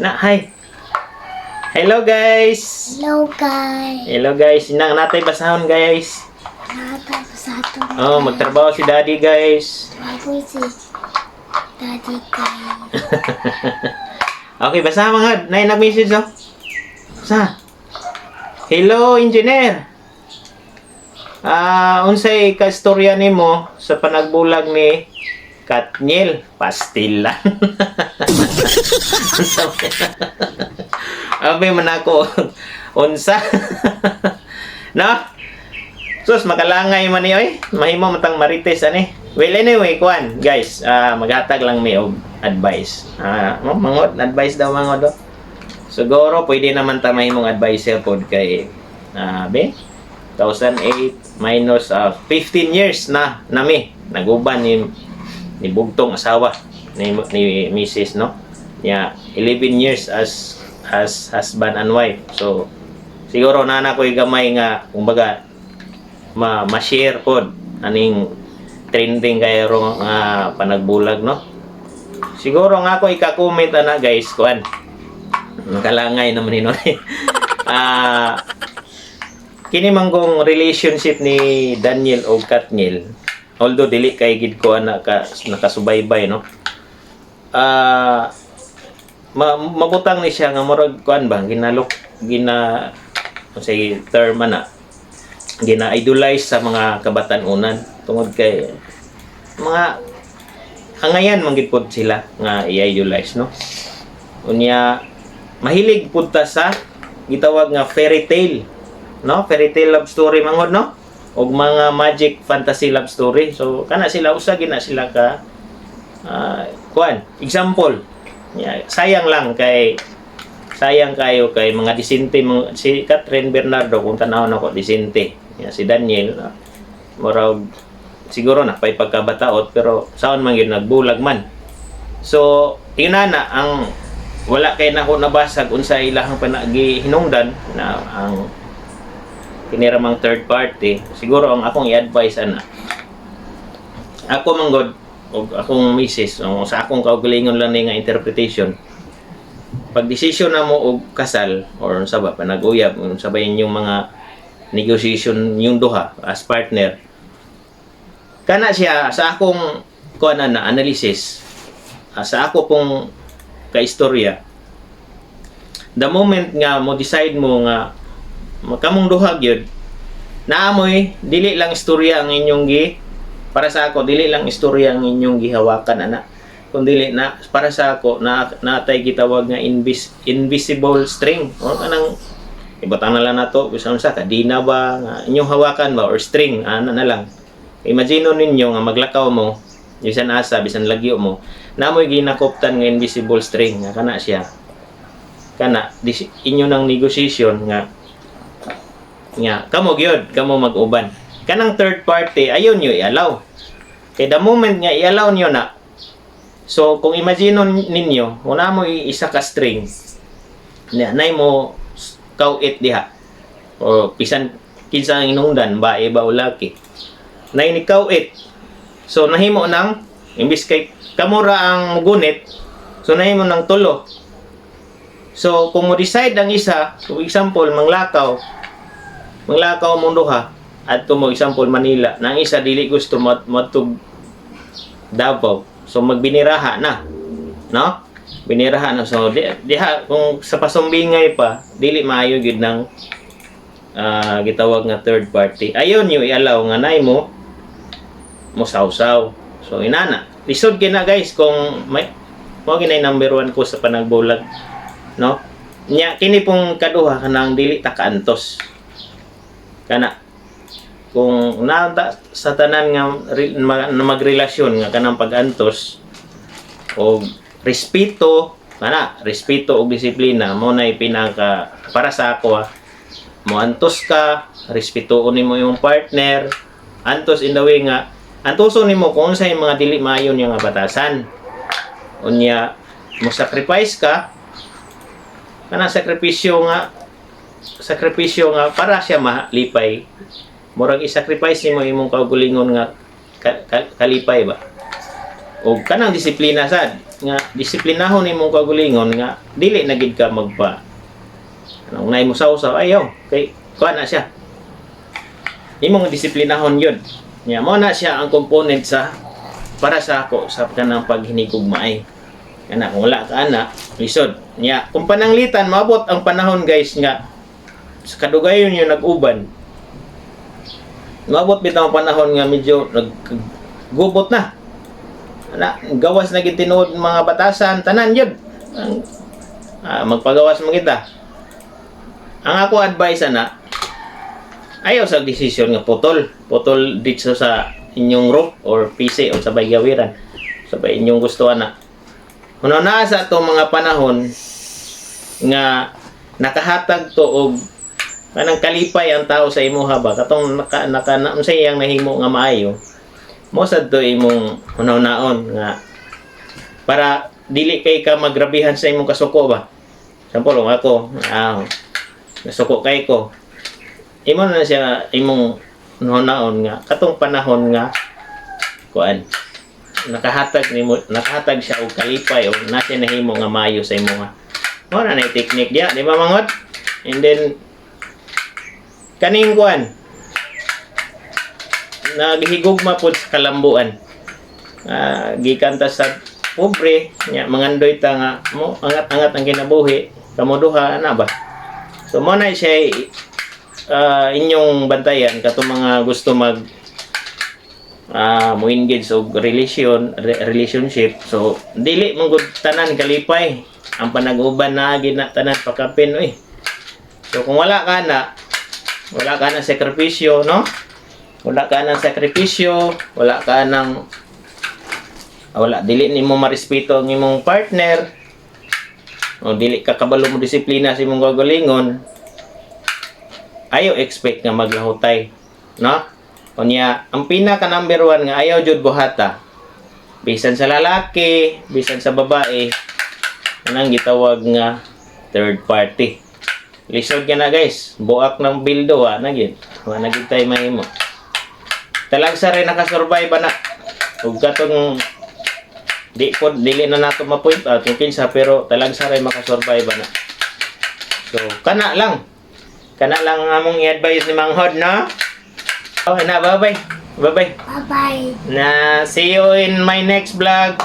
Na, hi. Hello guys. Hello guys. Hello guys. Inang natay basahon guys. Natay sa ato. Oh, magtrabaho si Daddy guys. Bago si Daddy guys. Okay, basa mga nay nag-message oh. Sa. Hello engineer. Unsay kastorya nimo sa panagbulag ni Katniel Pastilan. Abi man ako unsa. No? Sus makalangay man ni oy. Mahimo matang marites ani. Well anyway, kuan guys, maghatag lang mi og advice. Mangod advice daw mangod do. Siguro pwede naman ta mahimong advisor pod kay 2008 minus 15 years na nami naguban ni bugtong asawa ni Mrs. no. Yeah, 11 years as husband and wife. So siguro na ko'y gamay nga kumbaga ma-share pod aning trending kay ro nga panagbulag no. Siguro nga ako ika-comment na guys kuan. Nakalangay naman ni kini manggong relationship ni Daniel o Katniel, although dili kay gid ko nakasubaybay no. Mabutang ni siya nga murag kuan ba say term na gina-idolize sa mga kabatan-unan tungod kay mga hangayan man gid pod sila nga i-idolize no. Unya mahilig pud ta sa gitawag nga fairy tale no, fairy tale love story manghod no, og mga magic fantasy love story. So kana sila usa gina sila ka kuan example. Yeah, sayang kayo kay mga disente si Catherine Bernardo kung tanaw nako disente. Yeah, si Daniel murag siguro na pay pagkabataot pero saon man gyud nagbulag man. So inana ang wala kay nako nabasag unsa ilahang panagi hinungdan na ang kiniramang third party. Siguro ang akong i-advise ako manggod og akong misis sa akong kaugalingon lang ni nga interpretation. Pag desisyon na mo og kasal or sa ba panag-uyab sabay inyong mga negotiation yung duha as partner, kana siya sa akong kuan na analysis, sa ako pong kaistorya, the moment nga mo decide mo nga kamong duha gyud naamoy dili lang istorya ang inyong para sa ako dili lang istorya ang inyong gihawakan ana, kun dili na para sa ako natay gitawag nga invisible string o kanang ibutang na lang nato bisan sa kadina ba nga inyong hawakan ba or string ana na lang. Imagine ninyo nga maglakaw mo bisan asa bisan lagyo mo namoy ginakoptan nga invisible string nga kana siya kana inyo nang negotiation nga kamo gyud kamo mag-uban kanang third party ayon nyo i-allow kay the moment nga i-allow nyo na, so kung imagine ninyo una mo isa ka string nay mo kawit diha o pisan kinsa ang inungdan bae ba o laki nay ni kawit, so nahimo nang imbis kay kamura ang mugunit, so nahimo nang tulo. So kung mo decide ang isa, for example manglakaw mong duha at mo example Manila nang isa dili gusto matug Davao, so magbiniraha na no, biniraha na. So diha kung sa pasumbingay pa dili maayo gyud nang gitawag nga third party, ayon yo i-allow nga nay mo sawsaw. So inana lisod kina guys kung may mo ginay number 1 ko sa panagbulag no nya kini pong kaduha kanang dili ta kaantos kana kung naanta sa tanan nga magrelasyon nga kanang pag-antos o respeto og disiplina mo na pinaka para sa ako mo antos ka, respetuon nimo yung partner, antos in the way nga antuson nimo kung sa mga dili maayo nga batasan unya mo sacrifice ka kana sakripisyo nga para siya malipay murag i-sacrifice nimo imong kaugalingon nga kalipay ba o kanang disiplina sad nga disiplinahon imong kaugalingon nga dili na gid ka magpa anong nay mo sausaw ayaw kay kuha na siya imong disiplinahon yun nya mo na siya ang component sa para sa ako sa kanang paghinigugmaay kana kung wala ka ana lisod nya kung pananglitan maabot ang panahon guys nga sa kadugayon yung nag-uban maabot bitaw ang panahon nga medyo naggubot na gawas na gid tinuod mga batasan tanan yun magpagawas mo kita ang ako advice na ayaw sa desisyon nga putol dito sa inyong roof or PC o sabay gawiran sabay inyong gusto na kuno na sa to mga panahon nga nakahatag to og kanang kalipay ang tao sa imuha ba katong naka unsay yang nahimo nga maayo mo sad to imong hunaw-naon nga para dili kay ka magrabihan sa imong kasuko ba sampol ako nasuko kay ko imo na siya imong hunaw-naon nga katong panahon nga kuan nakahatag siya og kalipay o nasa nahimo nga maayo sa imong mo na nay technique dia di ba mangot and then kaning kuan naghigugma po sa kalambuan gikan ta sa pobre nya mangandoy ta nga mo angat-angat ang kinabuhi kamo duha ana ba so mo na siya inyong bantayan katong mga gusto mag mo engage og relationship so dili mong gud tanan kalipay ang panag-uban na gina tanan pakapin so kung wala ka na sakripisyo no wala ka ng sakripisyo, dili nimo marespeto ang imong partner, o dili ka kabalo mo disiplina sa imong gagalingon, ayaw expect nga maglahutay, no? Unya, ang pinaka number 1 nga ayaw jud buhata. Bisan sa lalaki, bisan sa babae, anang gitawag nga third party. Lisod ka na guys, buak ng bildo na gid. Wa na gid tay mahimo. Talagsa rin nakasurvive ba na ug katong dili na nato ma-point out yung kinsa pero talagsa rin makasurvive ba na so kana lang ang among i-advise ni Manghod no okay na bye bye Bye-bye. na see you in my next vlog.